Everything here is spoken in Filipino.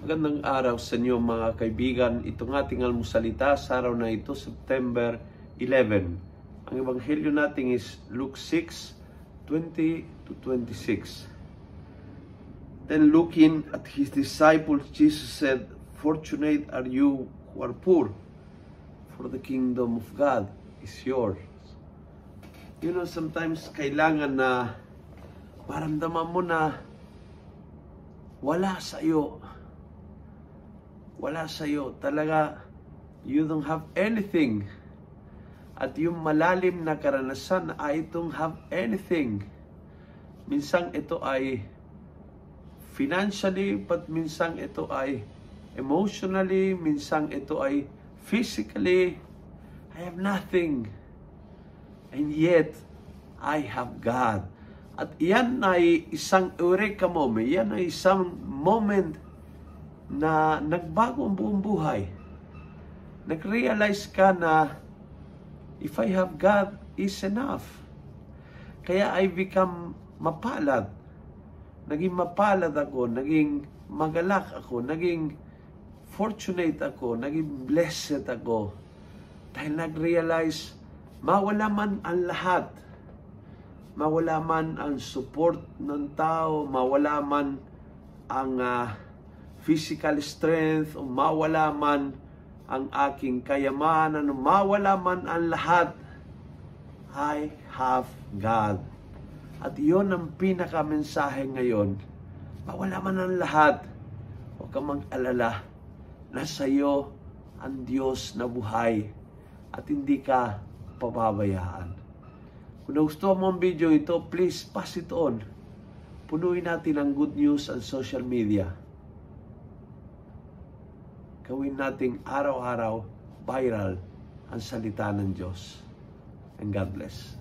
Magandang araw sa inyo mga kaibigan. Itong ating almusalita sa araw na ito, September 11. Ang ebanghelyo natin is Luke 6:20-26. Then looking at his disciples, Jesus said, "Fortunate are you who are poor, for the kingdom of God is yours." You know, sometimes kailangan na maramdaman mo na wala sa iyo. Wala sa iyo. Talaga, you don't have anything. At yung malalim na karanasan, I don't have anything. Minsan ito ay financially, but minsan ito ay emotionally, minsan ito ay physically. I have nothing. And yet, I have God. At iyan ay isang eureka moment. Iyan ay isang moment na nagbago ang buong buhay. Nag-realize ka na if I have God is enough. Kaya I become mapalad. Naging mapalad ako, naging magalak ako, naging fortunate ako, naging blessed ako. Dahil nag-realize, mawala man ang lahat, mawala man ang support ng tao, mawala man ang physical strength, o mawala man ang aking kayamanan, o mawala man ang lahat, I have God. At iyon ang pinaka-mensahe ngayon. Mawala man ang lahat, huwag kang mag-alala, nasa iyo ang Diyos na buhay at hindi ka pababayaan. Kung nagustuhan mo ang video ito, please pass it on. Punuin natin ang good news sa social media. Gawin nating araw-araw viral ang salita ng Diyos. And God bless.